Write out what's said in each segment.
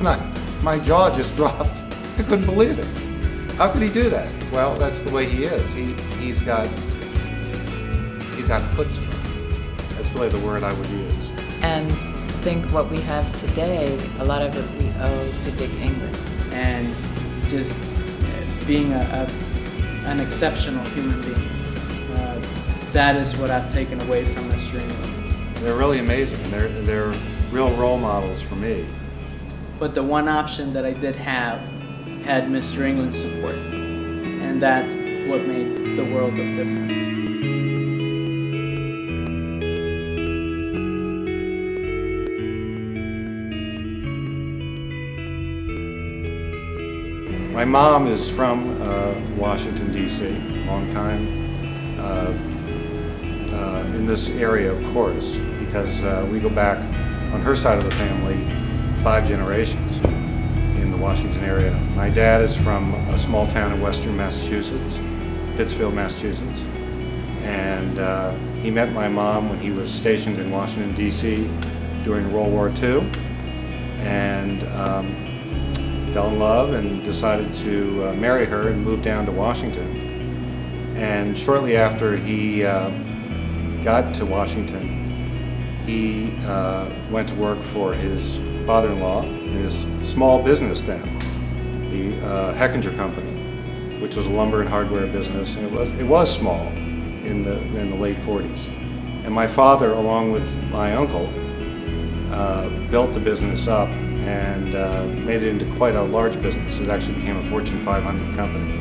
My jaw just dropped. I couldn't believe it. How could he do that? Well, that's the way he is. He's got chutzpah. That's really the word I would use. And to think what we have today, a lot of it we owe to Dick England. And just being an exceptional human being. That is what I've taken away from Mr. England. They're really amazing. They're real role models for me. But the one option that I did have had Mr. England's support. And that's what made the world of difference. My mom is from Washington, D.C., long time in this area, of course, because we go back on her side of the family 5 generations in the Washington area. My dad is from a small town in western Massachusetts, Pittsfield, Massachusetts, and he met my mom when he was stationed in Washington, D.C. during World War II, and fell in love and decided to marry her and move down to Washington. And shortly after he got to Washington, he went to work for his father-in-law in his small business then, the Heckinger Company, which was a lumber and hardware business, and it was small in the late 40s. And my father, along with my uncle, built the business up and made it into quite a large business. It actually became a Fortune 500 company.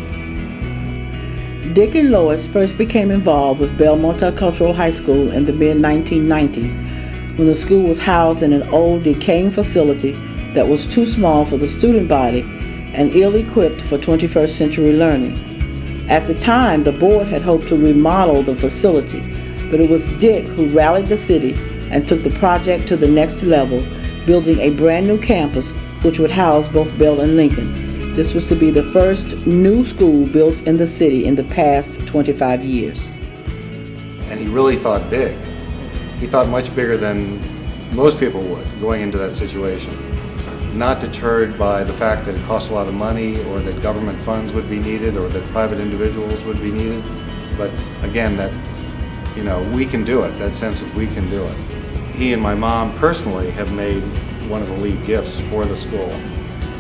Dick and Lois first became involved with Bell Multicultural High School in the mid-1990s when the school was housed in an old decaying facility that was too small for the student body and ill-equipped for 21st century learning. At the time, the board had hoped to remodel the facility, but it was Dick who rallied the city and took the project to the next level, building a brand new campus which would house both Bell and Lincoln. This was to be the first new school built in the city in the past 25 years. And he really thought big. He thought much bigger than most people would going into that situation. Not deterred by the fact that it costs a lot of money or that government funds would be needed or that private individuals would be needed. But again, that, we can do it, that sense of we can do it. He and my mom personally have made one of the lead gifts for the school,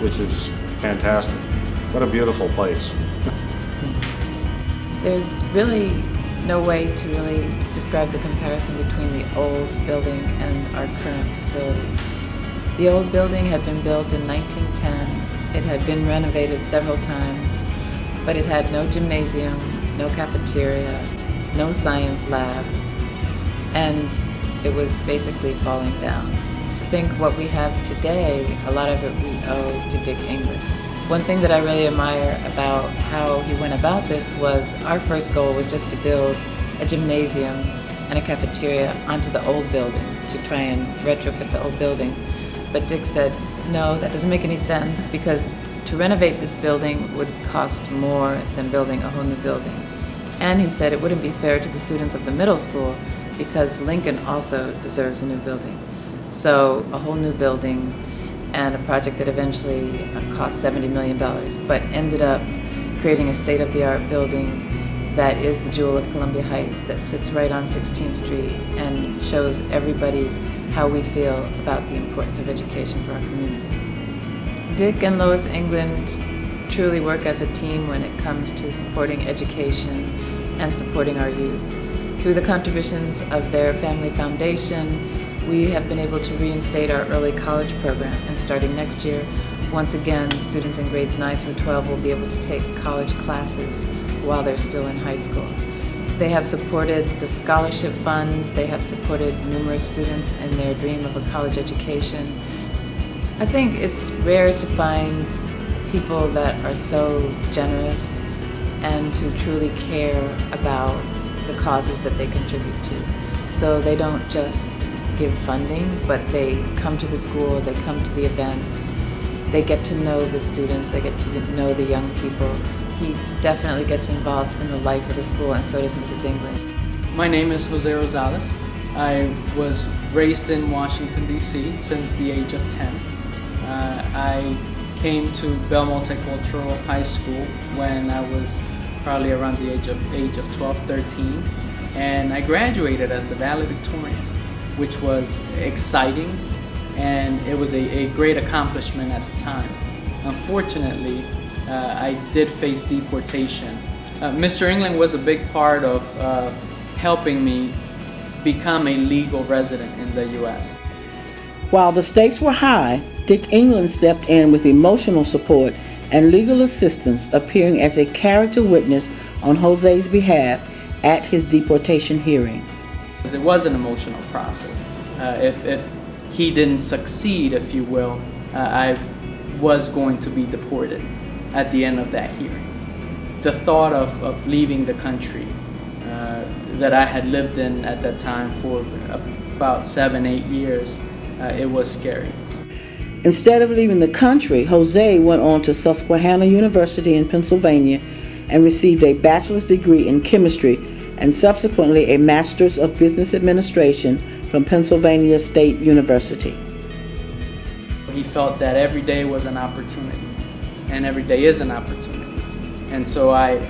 which is fantastic. What a beautiful place. There's really no way to really describe the comparison between the old building and our current facility. The old building had been built in 1910. It had been renovated several times, but it had no gymnasium, no cafeteria, no science labs, and it was basically falling down. To think what we have today, a lot of it we owe to Dick England. One thing that I really admire about how he went about this was our first goal was just to build a gymnasium and a cafeteria onto the old building to try and retrofit the old building. But Dick said, no, that doesn't make any sense because to renovate this building would cost more than building a whole new building. And he said it wouldn't be fair to the students of the middle school because Lincoln also deserves a new building. So a whole new building and a project that eventually cost $70 million, but ended up creating a state-of-the-art building that is the jewel of Columbia Heights that sits right on 16th Street and shows everybody how we feel about the importance of education for our community. Dick and Lois England truly work as a team when it comes to supporting education and supporting our youth. Through the contributions of their family foundation, we have been able to reinstate our early college program, and starting next year, once again, students in grades 9 through 12 will be able to take college classes while they're still in high school. They have supported the scholarship fund, they have supported numerous students in their dream of a college education. I think it's rare to find people that are so generous and who truly care about the causes that they contribute to. So they don't just give funding, but they come to the school, they come to the events, they get to know the students, they get to know the young people. He definitely gets involved in the life of the school, and so does Mrs. England. My name is Jose Rosales. I was raised in Washington, D.C. since the age of 10. I came to Bell Multicultural High School when I was probably around the age of 12, 13, and I graduated as the valedictorian, which was exciting, and it was a great accomplishment at the time. Unfortunately, I did face deportation. Mr. England was a big part of helping me become a legal resident in the U.S. While the stakes were high, Dick England stepped in with emotional support and legal assistance, appearing as a character witness on Jose's behalf at his deportation hearing. It was an emotional process. If he didn't succeed, if you will, I was going to be deported at the end of that hearing. The thought of leaving the country that I had lived in at that time for about 7-8 years, it was scary. Instead of leaving the country, Jose went on to Susquehanna University in Pennsylvania and received a bachelor's degree in chemistry and subsequently a master's of business administration from Pennsylvania State University. He felt that every day was an opportunity, and every day is an opportunity. And so I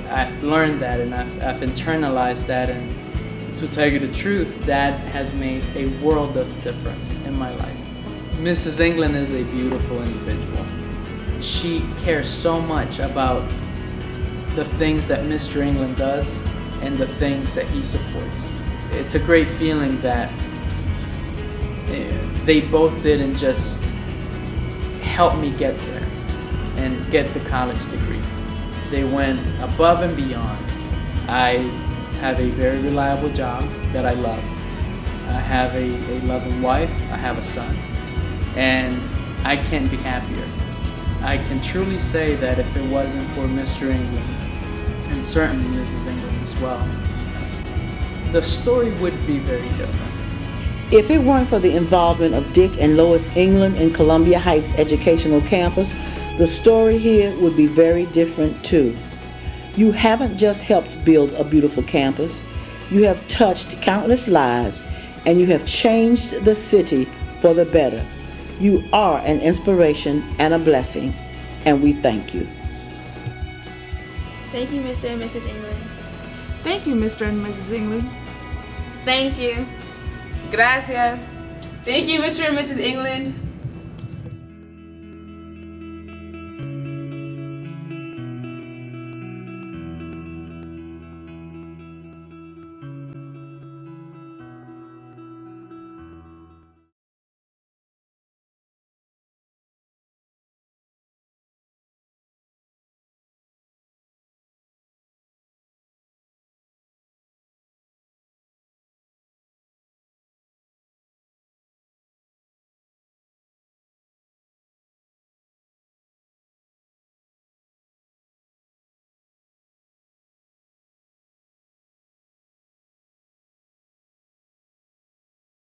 learned that, and I've internalized that, and to tell you the truth, that has made a world of difference in my life. Mrs. England is a beautiful individual. She cares so much about the things that Mr. England does and the things that he supports. It's a great feeling that they both didn't just help me get there and get the college degree. They went above and beyond. I have a very reliable job that I love. I have a loving wife. I have a son. And I can't be happier. I can truly say that if it wasn't for Mr. England, and certainly Mrs. England as well, the story would be very different. If it weren't for the involvement of Dick and Lois England in Columbia Heights Educational Campus, the story here would be very different too. You haven't just helped build a beautiful campus, you have touched countless lives, and you have changed the city for the better. You are an inspiration and a blessing, and we thank you. Thank you, Mr. and Mrs. England. Thank you, Mr. and Mrs. England. Thank you. Gracias. Thank you, Mr. and Mrs. England.